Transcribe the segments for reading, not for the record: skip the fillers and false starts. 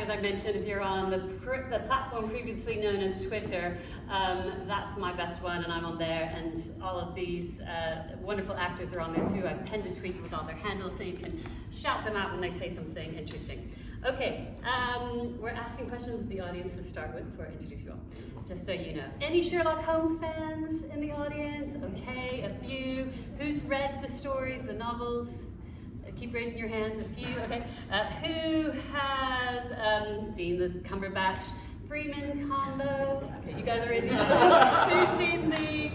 as I mentioned, if you're on the platform previously known as Twitter, that's my best one, and I'm on there, and all of these wonderful actors are on there too. I've penned a tweet with all their handles so you can shout them out when they say something interesting. Okay, we're asking questions of the audience to start with before I introduce you all, just so you know. Any Sherlock Holmes fans in the audience? Okay, a few. Who's read the stories, the novels? Keep raising your hands, a few, okay. Who has seen the Cumberbatch Freeman combo? Okay, you guys are raising your hands. Who's seen the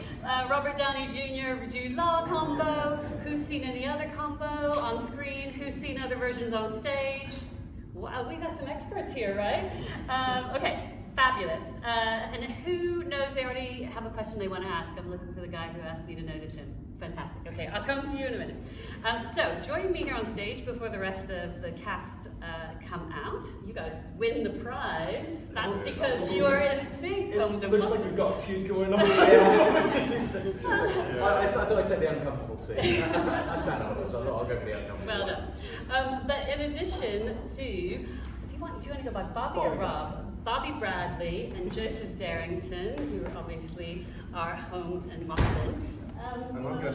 Robert Downey Jr. Jude Law combo? Who's seen any other combo on screen? Who's seen other versions on stage? Wow, we got some experts here, right? Okay, fabulous. And who knows they already have a question they want to ask? I'm looking for the guy who asked me to notice him. Fantastic. Okay, I'll come to you in a minute. So, joining me here on stage before the rest of the cast come out. You guys win the prize. That's because you are in sync. It looks like we've got a feud going on. I thought I'd take the uncomfortable seat. I stand up, so I'll go for the uncomfortable. Well done. But in addition to, do you want to go by Bobby or Rob? Bobby Bradley and Joseph Derrignton, who obviously are Holmes and Watson. And I'm going to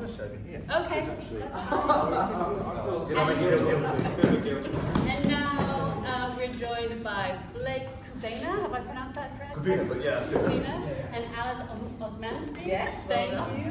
show you here. Okay. Did I make you feel guilty? And now we're joined by Blake Kubena. Have I pronounced that correct? Kubena, but yeah, that's good. Kubena. And Alice Osmanski. Yes, thank well done. you.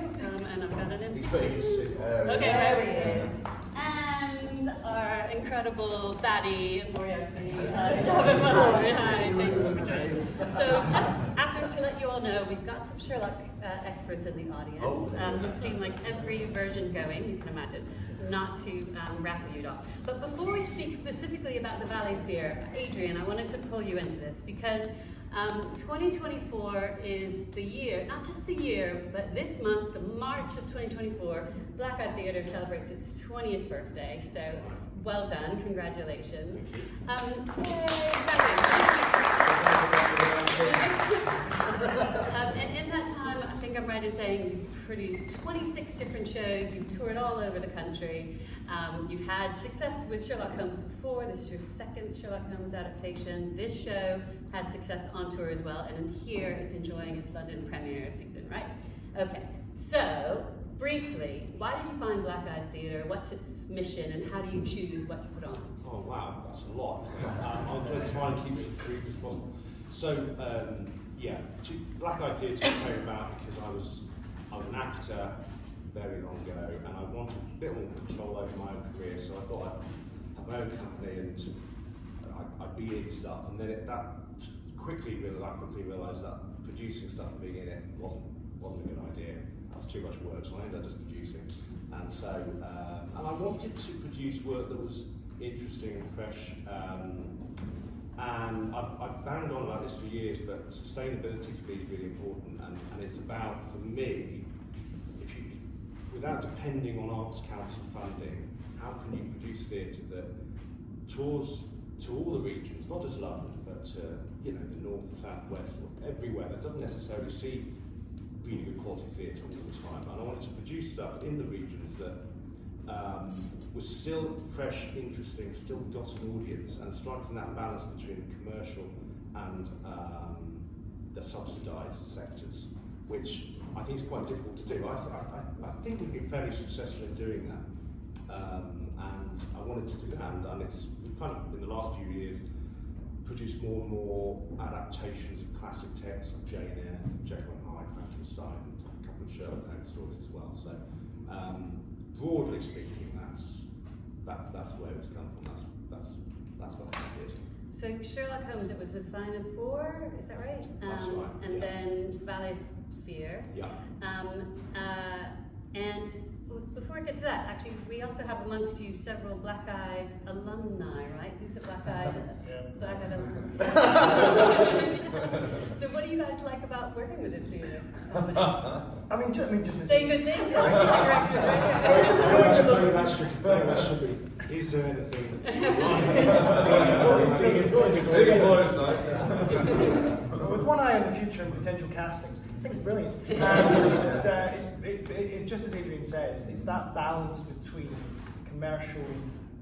And I've got an He's pretty Okay, there he is. And our incredible baddie, Moriarty, Gavin Molloy. Hi, thank you for joining. So just after to let you all know, we've got some Sherlock experts in the audience. Who've seen like every version going, you can imagine, not to rattle you off. But before we speak specifically about the Blackeyed Theatre, Adrian, I wanted to pull you into this because 2024 is the year, not just the year, but this month, the March of 2024, Blackeyed Theatre celebrates its 20th birthday. So well done, congratulations. And in that time, I think I'm right in saying you've produced 26 different shows, you've toured all over the country, you've had success with Sherlock Holmes before, this is your second Sherlock Holmes adaptation. This show had success on tour as well, and here it's enjoying its London premiere season, right? Okay, so briefly, why did you find Blackeyed Theatre? What's its mission, and how do you choose what to put on? Oh wow, that's a lot. I'll just try and keep it as brief as possible. So, Blackeyed Theatre came about because I was an actor very long ago, and I wanted a bit more control over my own career. So I thought I'd have my own company and I'd be in stuff. And then I quickly realised that producing stuff and being in it wasn't a good idea. That was too much work, so I ended up just producing. And so, and I wanted to produce work that was interesting and fresh. And I've banged on about this for years, but sustainability for me is really important, and it's about, for me, without depending on Arts Council funding, how can you produce theatre that tours to all the regions, not just London, but the north, south, west, everywhere, that doesn't necessarily see really good quality theatre all the time. And I wanted to produce stuff in the regions that was still fresh, interesting, still got an audience, and striking that balance between commercial and the subsidised sectors, which I think is quite difficult to do. I think we've been fairly successful in doing that, and I wanted to do that, and we've kind of, in the last few years, produced more and more adaptations of classic texts like Jane Eyre, Jekyll and Hyde, Frankenstein, and a couple of Sherlock Holmes stories as well. So, broadly speaking, that's where it's come from. That's what I did. So Sherlock Holmes, it was The Sign of Four, is that right? That's right. And yeah. then Valley of Fear. Yeah. And before I get to that, actually, we also have amongst you several Blackeyed alumni, right? Who's a Blackeyed? Blackeyed alumni. So what do you guys like about working with this theatre? I mean, just say good things. That should be. Is there anything? With one eye on the future and potential castings, I think it's brilliant. It's just as Adrian says, it's that balance between commercial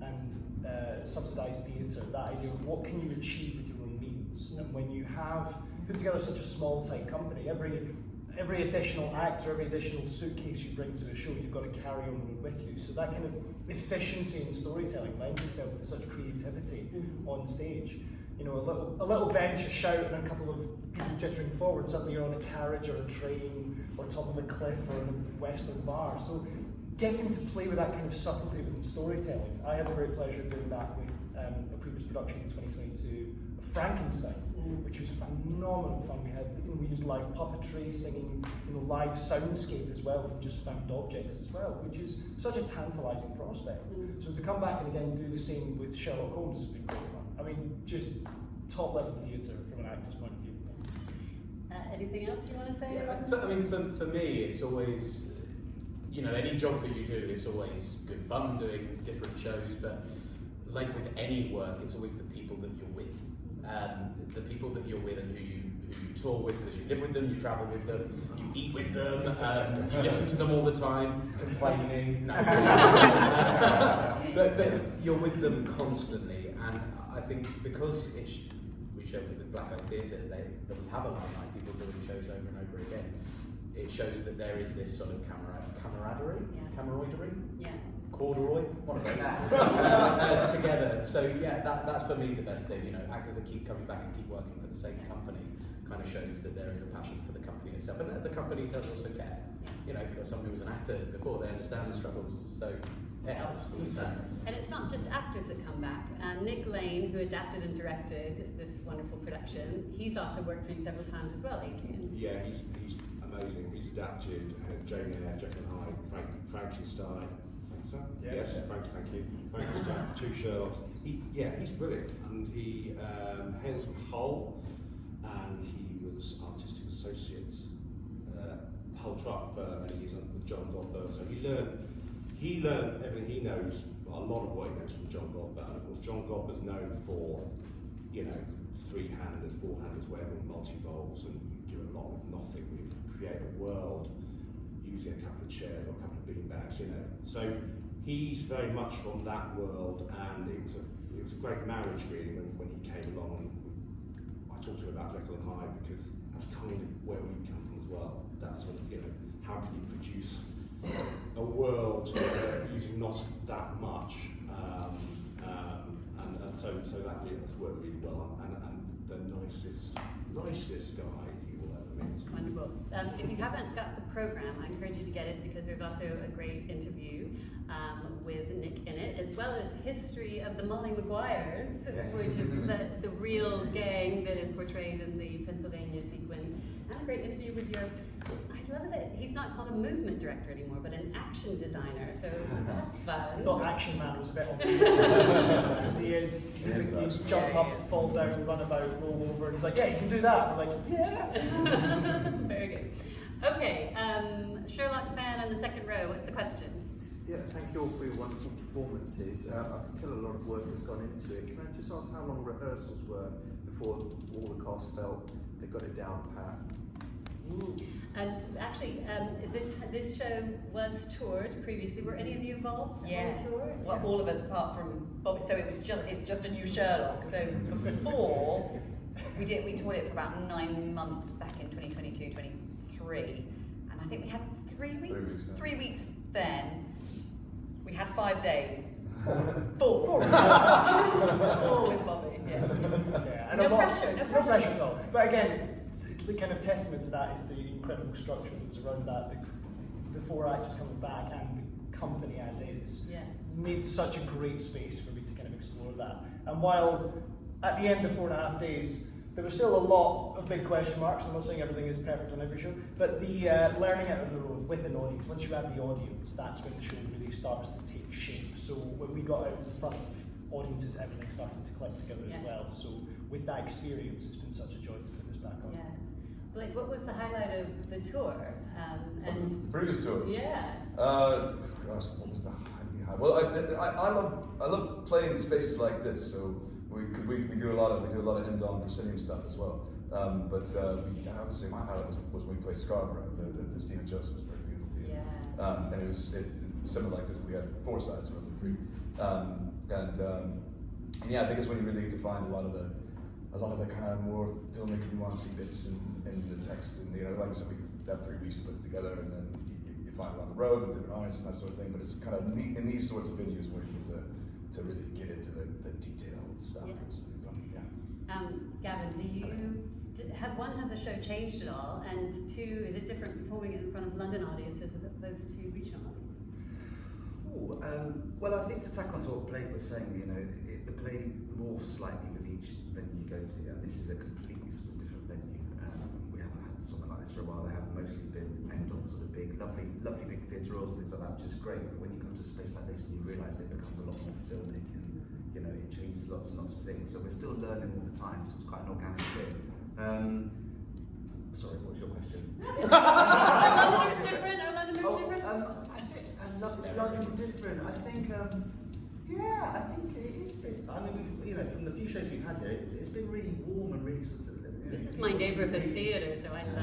and subsidised theatre, that idea of what can you achieve with your own means. And when you have put together such a small tight company, every additional act or every additional suitcase you bring to a show, you've got to carry on the road with you. So that kind of efficiency in storytelling lends itself to such creativity on stage. You know, a little bench, a shout, and a couple of people jittering forward. Suddenly you're on a carriage or a train or top of a cliff or in a western bar. So getting to play with that kind of subtlety in storytelling. I had the great pleasure of doing that with a previous production in 2022 of Frankenstein, which was phenomenal fun. We used live puppetry, singing, live soundscape as well from just found objects as well, which is such a tantalising prospect. So to come back and again do the same with Sherlock Holmes has been great fun. I mean, just top level theatre from an actor's point of view. Anything else you want to say? Yeah, for me, it's always, any job that you do, it's always good fun doing different shows, but like with any work, it's always the people that you're with. The people that you're with and who you tour with, because you live with them, you travel with them, you eat with them, you listen to them all the time, complaining. No. but you're with them constantly, and I think because we show with the Blackeyed Theatre that we have a lot of people doing shows over and over again, it shows that there is this sort of camaraderie, corduroy, one of those, together. So yeah, that's for me the best thing. Actors that keep coming back and keep working for the same company kind of shows that there is a passion for the company itself, and the company does also care. If you've got someone who was an actor before, they understand the struggles, so it helps. And it's not just actors that come back. Nick Lane, who adapted and directed this wonderful production, he's also worked for you several times as well, Adrian. Yeah, he's amazing. He's adapted Jane Eyre, Jekyll and Hyde, Frankenstein. Yes, thank you. Frankenstein, 2 Sherlocks. He's brilliant, and he hails from Hull, and he was artistic associate Hull Truck for many years with John Godber. So he learned everything he knows, a lot of what he knows from John Godber. And of course, John Godber's known for, 3-handers, 4-handers, whatever, multi-roles, and you do a lot with nothing. You can create a world using a couple of chairs or a couple of beanbags, So he's very much from that world, and it was a great marriage really when he came along. I talked to him about Jekyll and Hyde because that's kind of where we come from as well. That's sort of, how can you produce a world using not that much, and so that has worked really well, and the nicest guy you will ever meet. Wonderful. If you haven't got the programme, I encourage you to get it, because there's also a great interview with Nick in it, as well as history of the Molly Maguires, which is the real gang that is portrayed in the Pennsylvania sequence, and a great interview with I love it. He's not called a movement director anymore, but an action designer, so that's fun. I thought Action Man was a bit on because he's jump up, fall down, run about, roll over, and he's like, yeah, you can do that. We're like, yeah. Very good. Okay, Sherlock fan in the second row, what's the question? Yeah, thank you all for your wonderful performances. I can tell a lot of work has gone into it. Can I just ask how long rehearsals were before all the cast felt they got it down pat? And actually, this show was toured previously. Were any of you involved Yes. on the tour? Well, all of us apart from Bobby. So it's just a new Sherlock. So before we toured it for about 9 months back in 2022, 23, and I think we had 3 weeks. 3 weeks then. We had 5 days. Four with Bobby. Yeah. Yeah, and No a lot, pressure, no no pressure at all. But again, the kind of testament to that is the incredible structure that was around that. The 4 actors coming back and the company as is made such a great space for me to kind of explore that. And while at the end of 4.5 days, there was still a lot of big question marks. I'm not saying everything is perfect on every show, but the learning it on the road with an audience, once you have the audience, that's when the show really starts to take shape. So when we got out in front of audiences, everything started to click together as well. So with that experience, it's been such a joy to put this back on. Yeah. Blake, what was the highlight of the tour? The previous tour? Yeah. Gosh, what was the highlight? Well, I love playing spaces like this. So because we do a lot of end-on proscenium stuff as well. But I would say my highlight was when we played Scarborough. The Stephen Joseph was a very beautiful theatre. And it was similar like this. We had 4 sides rather than 3. And yeah, I think it's when you really get to find a lot of the kind of more filmmaking nuancey bits in the text. And like I said, we have 3 weeks to put it together, and then you find it on the road with different artists and that sort of thing. But it's kind of neat in these sorts of venues where you get to really get into the detailed stuff. Yeah. It's really fun. Yeah. Gavin, has the show changed at all? And 2, is it different performing it in front of London audiences as opposed to regional audiences? Well, I think to tack on to what Blake was saying, the play morphs slightly with each venue you go to, and this is a completely sort of different venue. We haven't had something like this for a while. They have mostly been aimed on sort of big, lovely big theatre halls and things like that, which is great. But when you come to a space like this and you realise it becomes a lot more filmic, and it changes lots and lots of things. So we're still learning all the time. So it's quite an organic thing. Sorry, what was your question? London's different. Are Londoners different? I think is London different. I think it is pretty. I mean, from the few shows we've had here, it's been really warm and really sort of. This is my neighbourhood theatre, so I'm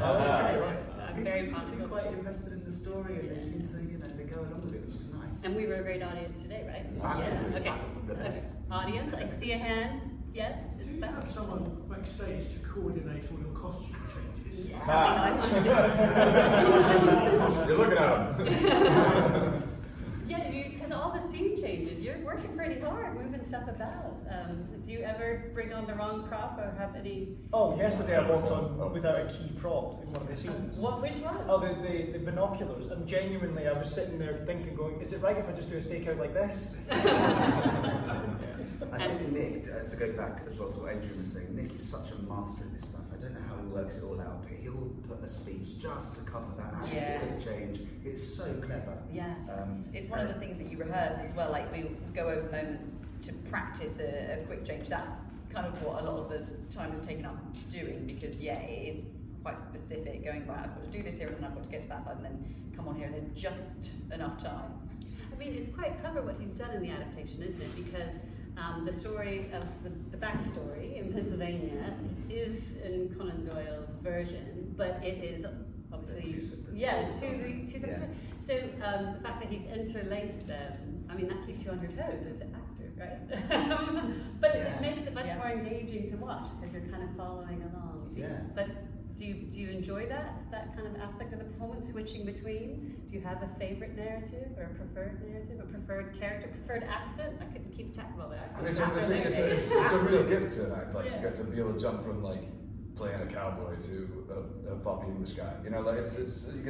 very positive. positive. Quite invested in the story, and they seem to, they go along with it, which is nice. And we were a great audience today, right? Okay. The best. Audience, I see a hand. Yes. Do you have someone backstage to coordinate all your costume changes? Yeah. You're looking at him. Yeah, because all the scene changes. You're working pretty hard, moving stuff about. Do you ever bring on the wrong prop or have any? Oh, yesterday I walked on without a key prop in one of the scenes. Which one? Oh, the binoculars. And genuinely, I was sitting there thinking, going, is it right if I just do a stakeout like this? I think Nick, to go back as well to what Adrian was saying, Nick is such a master at this stuff. I don't know how he works it all out, but he'll put a speech just to cover that quick change. It's so clever. Yeah. It's one of the things that you rehearse as well, like we go over moments to practice a quick change. That's kind of what a lot of the time is taken up doing, because it is quite specific, going, right, I've got to do this here and then I've got to get to that side and then come on here, and there's just enough time. I mean, it's quite clever what he's done in the adaptation, isn't it? Because the story of the backstory in Pennsylvania is in Conan Doyle's version, but it is obviously two separate. So the fact that he's interlaced them, I mean, that keeps you on your toes as actors, right? But it makes it much more engaging to watch because you're kind of following along. But do you enjoy that kind of aspect of the performance, switching between? Do you have a favourite narrative or a preferred character, preferred accent? I couldn't keep track of all that. I mean, it's a real gift to act, to get to be able to jump from playing a cowboy to a poppy English guy. You get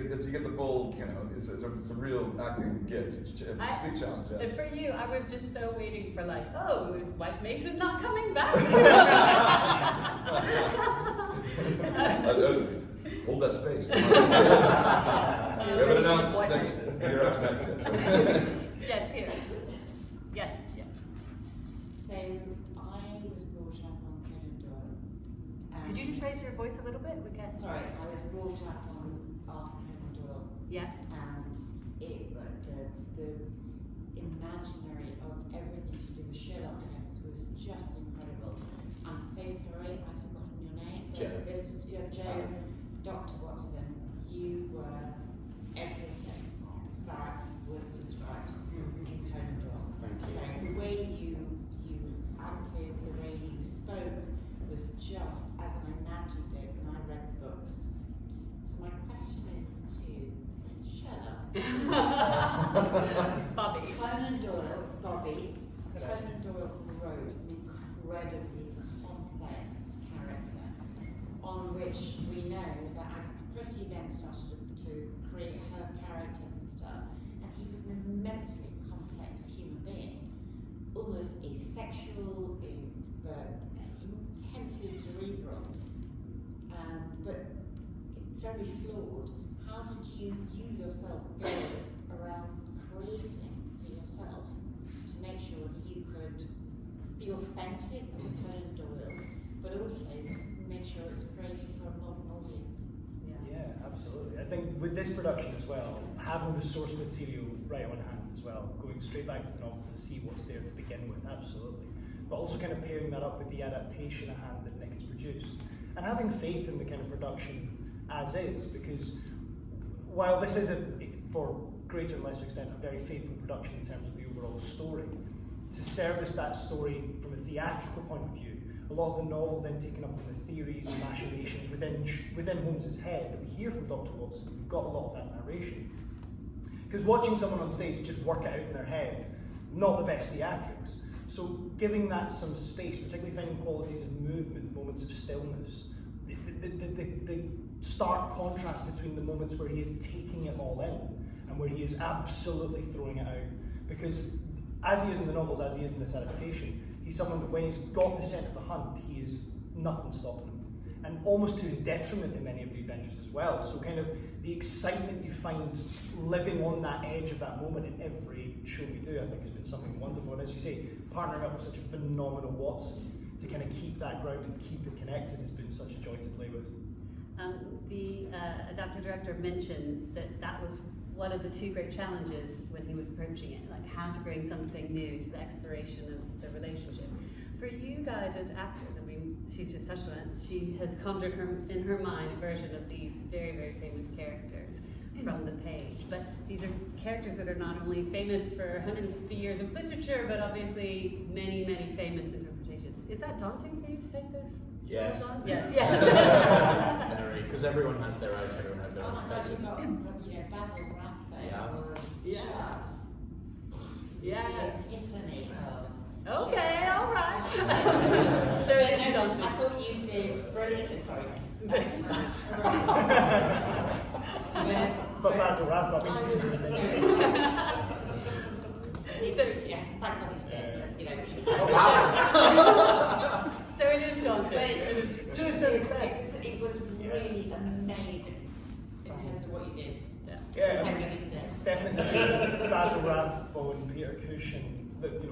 the full. It's a real acting gift. It's a big challenge. Yeah. And for you, I was just so waiting for is White Mason not coming back? Hold that space. We haven't announced year after next yet. So. Yes, here. Yes. So I was brought up on Conan Doyle. Could you just raise your voice a little bit? We can. Sorry, I was brought up on Arthur Conan Doyle. Yeah. And the imaginary of everything to do with Sherlock Holmes was just incredible. I'm so sorry, I've forgotten your name. Joe. Dr. Watson, you were everything that was described in Conan Doyle. So the way you acted, the way you spoke was just as I imagined it when I read the books. So my question is to Sherlock. Bobby. Conan Doyle wrote an incredibly complex character on which we know that Agatha Christie then started to create her characters and stuff, and he was an immensely complex human being, almost asexual, but intensely cerebral, but very flawed. How did you yourself go around creating for yourself to make sure that you could be authentic to Conan Doyle, but also make sure it's created for a modern audience? Yeah, absolutely. I think with this production as well, having the source material right on hand as well, going straight back to the novel to see what's there to begin with, absolutely. But also kind of pairing that up with the adaptation at hand that Nick has produced. And having faith in the kind of production as is, because while this is, for greater and lesser extent, a very faithful production in terms of the overall story, to service that story from a theatrical point of view. A lot of the novel then taken up on the theories and machinations within Holmes's head that we hear from Dr. Watson. We've got a lot of that narration. Because watching someone on stage just work it out in their head, not the best theatrics. So giving that some space, particularly finding qualities of movement, moments of stillness, the stark contrast between the moments where he is taking it all in and where he is absolutely throwing it out. Because as he is in the novels, as he is in this adaptation, he's someone that when he's got the scent of the hunt, he is nothing stopping him. And almost to his detriment in many of the adventures as well. So kind of the excitement you find living on that edge of that moment in every show we do, I think has been something wonderful. And as you say, partnering up with such a phenomenal Watson to kind of keep that ground and keep it connected has been such a joy to play with. The adaptive director mentions that was one of the two great challenges when he was approaching it, like how to bring something new to the exploration of the relationship. For you guys as actors, I mean, she's just touched on it, she has conjured in her mind a version of these very, very famous characters from the page. But these are characters that are not only famous for 150 years of literature, but obviously many, many famous interpretations. Is that daunting for you to take this? Yes. Yes, yes. Very, because everyone has their own Oh my gosh, version. we've got, Basil Rathbone Yeah. was Yes. just Yes. the epitome of. Okay, all right. So But it's no, daunting. I thought you did brilliantly. Sorry. But Basil Rathbone means yeah, thank God he's dead. You know. So it is daunting. But to a certain extent. it was really amazing in terms of what you did. Yeah, Thank God he's dead. it's definitely Basil Rathbone, Peter Cushing,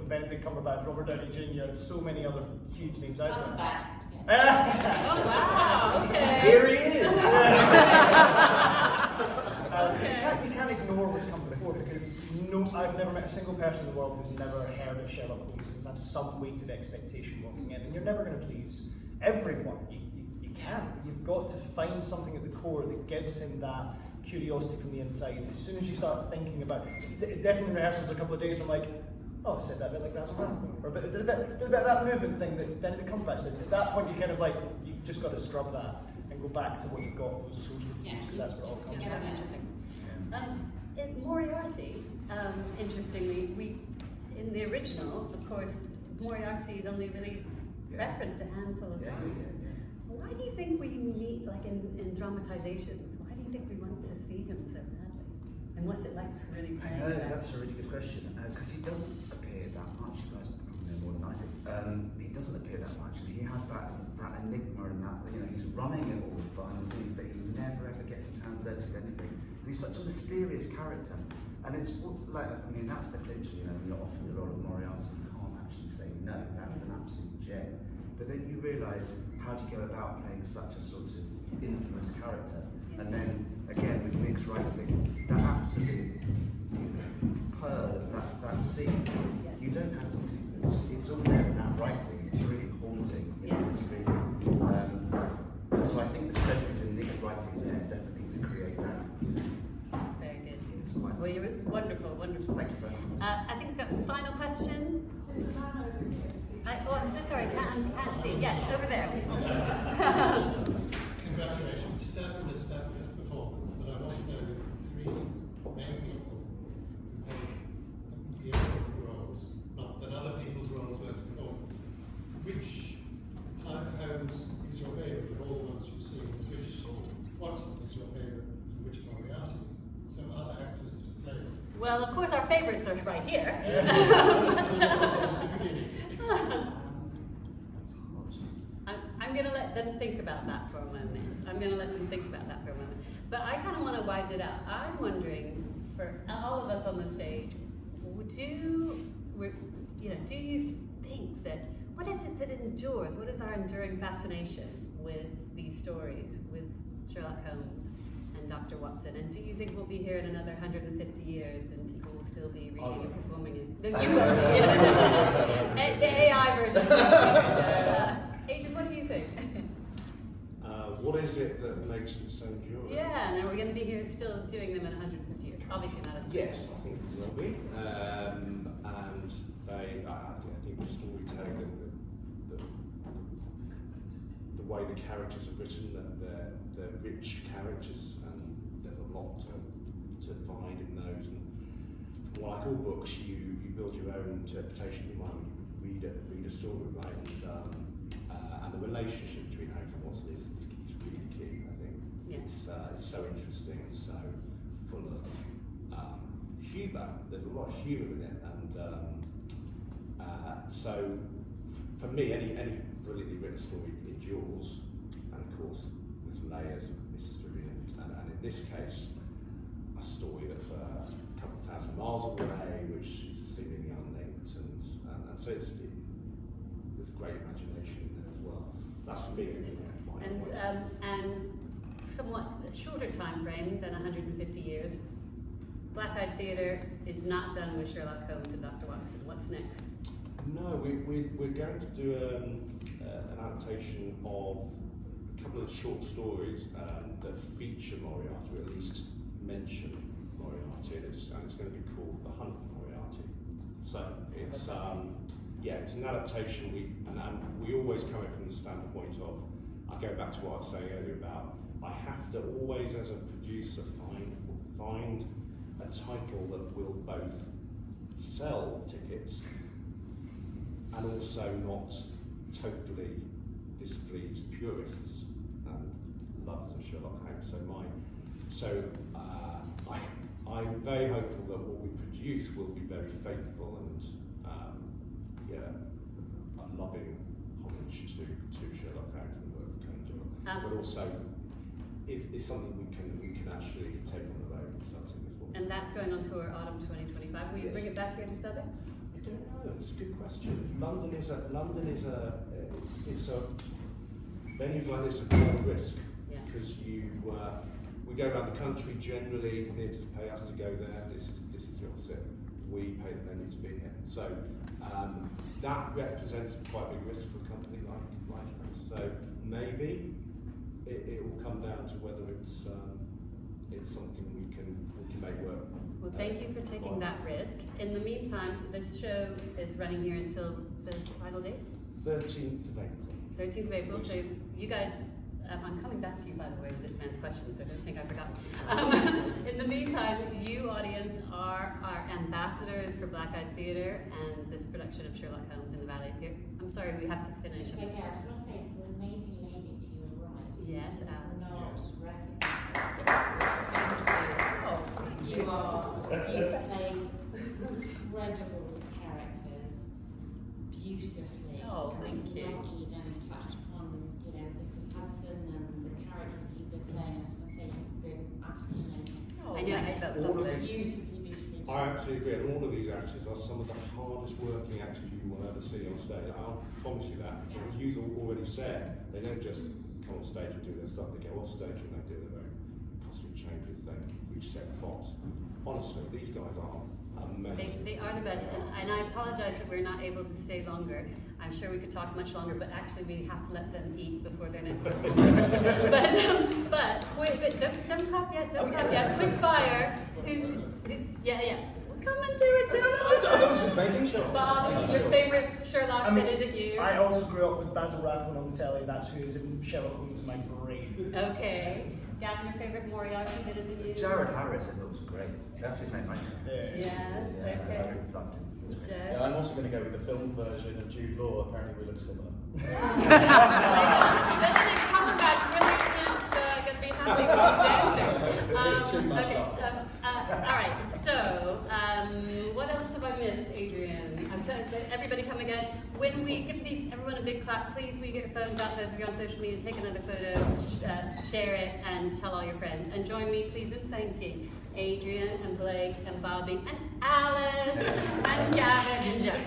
Benedict Cumberbatch, Robert Downey Jr., so many other huge names out there. Cumberbatch. Oh wow, okay. Here he is! You can't ignore what's come before because I've never met a single person in the world who's never heard of Sherlock Holmes and has had some weight of expectation walking in. And you're never going to please everyone. You can't. You've got to find something at the core that gives him that curiosity from the inside. As soon as you start thinking about it, definitely in rehearsals a couple of days, I'm like, oh, I said that bit like Basil Rathbone, or did a bit of that movement thing that Benedict Cumberbatch did. At that point, you kind of like, you just got to scrub that and go back to what you've got, those social teams, because that's where it all comes from. Interesting. In Moriarty, interestingly, we in the original, of course, Moriarty is only really referenced a handful of times. Why do you think we meet, like in dramatizations, why do you think we want to see him so badly? And what's it like to really play I know, that? that's a really good question, because he doesn't appear that much. You guys probably know more than I do. He doesn't appear that much, and he has that enigma and that, he's running it all behind the scenes, but he never ever gets his hands dirty with anything. And he's such a mysterious character, and it's like, that's the clincher, when you're offered a lot of Moriarty, you can't actually say no, that is an absolute gem. But then you realise, how do you go about playing such a sort of infamous character? And then, again, with Nick's writing, that absolute pearl of that scene, you don't have to do this. It's all there in that writing. It's really haunting. It's really. So I think the strength is in Nick's writing there, definitely to create that. Very good. It's quite. Well, it was wonderful, wonderful. Thank you very much. I think the final question. I'm so sorry, can't see. Yes, over there. Congratulations, fabulous performance. But I want to know the three main people who played the roles, not that other people's roles weren't performed. Which Holmes is your favourite of all the ones you've seen? Which Watson is your favourite? And which Moriarty? Some other actors that have played. Well, of course, our favourites are right here. I'm going to let them think about that for a moment. But I kind of want to widen it out. I'm wondering, for all of us on the stage, do you think that, what is it that endures? What is our enduring fascination with these stories, with Sherlock Holmes and Dr. Watson? And do you think we'll be here in another 150 years and people will still be reading and performing it? No, you will. The AI version. Adrian, what do you think? What is it that makes them so enduring? Yeah, and then we're going to be here still doing them in 150 years. Obviously not as Yes, I think we will be. And I the storytelling, the way the characters are written, that they're rich characters, and there's a lot to find in those. And from what I call books, you build your own interpretation in mind when you read a story, right? And the relationship between actor and Watson is really key, I think. Yeah. It's so interesting and so full of humour. There's a lot of humour in it, and so for me, any brilliantly written story endures, and of course there's layers of mystery, and in this case, a story that's a couple of thousand miles away, which is seemingly unlinked, and so there's great imagination in there as well. That's for me. And somewhat shorter time frame than 150 years. Blackeyed Theatre is not done with Sherlock Holmes and Dr. Watson. What's next? No, we're going to do an adaptation of a couple of short stories that feature Moriarty, or at least mention Moriarty, and it's going to be called The Hunt for Moriarty. So it's it's an adaptation. We always come in from the standpoint of, I go back to what I was saying earlier about, I have to always, as a producer, find a title that will both sell tickets and also not totally displease purists and lovers of Sherlock Holmes. I'm very hopeful that what we produce will be very faithful and a loving homage to Sherlock Holmes and the work of Conan Doyle, but also is something we can actually take on the road and something as well. And that's going on tour autumn 2025. Will you bring it back here to Southwark? I don't know. It's a good question. London is a venue like this is a great risk, because we go around the country generally. Theatres pay us to go there. This is the opposite. We pay the venue to be here. So that represents quite a big risk for a company like us. So maybe it will come down to whether it's something we can make work. Well, thank you for taking that risk. In the meantime, the show is running here until the final date? 13th of April. 13th of April. So you guys, I'm coming back to you, by the way, with this man's questions, so don't think I forgot. In the meantime, you, audience, are our ambassadors for Blackeyed Theatre and this production of Sherlock Holmes in the Valley of Fear. I'm sorry, we have to finish. It's okay, I was going to say to the amazing lady to your right. Yes, Alice. You played incredible characters beautifully. Oh, thank you. Not even touched upon, Mrs. Hudson and the character that you've been playing. I was going to say you've been absolutely amazing. Oh, I know, that's lovely. Beautifully done. I absolutely agree, and all of these actors are some of the hardest working actors you will ever see on stage. I'll promise you that. Yeah. As you've already said, they don't just come on stage and do their stuff, they go off stage and they do their own costume changes, they reset props. Honestly, these guys are amazing. They are the best, and I apologize that we're not able to stay longer. I'm sure we could talk much longer, but actually we have to let them eat before their next performance. but don't clap yet, quick fire. Come and do it, I was just making sure. Bob, your favorite Sherlock that isn't you? I also grew up with Basil Rathbone on the telly. That's who is in Sherlock Holmes in my brain. Okay. Gavin, your favorite Moriarty that isn't you? Jared Harris, I thought was great. That's his name, right? Yes, I okay. really loved him. He was great. Joe? Yeah, I'm also going to go with the film version of Jude Law. Apparently, we look similar. Benedict Cumberbatch really isn't going to be happy with dancing. Too much Okay, laughter. all right, so what else have I missed, Adrian? I'm sorry, everybody come again. When we give everyone a big clap, please, will you get your phones out, those of you on social media, take another photo, share it, and tell all your friends. And join me, please, in thanking Adrian and Blake and Bobby and Alice and Gavin and Joe.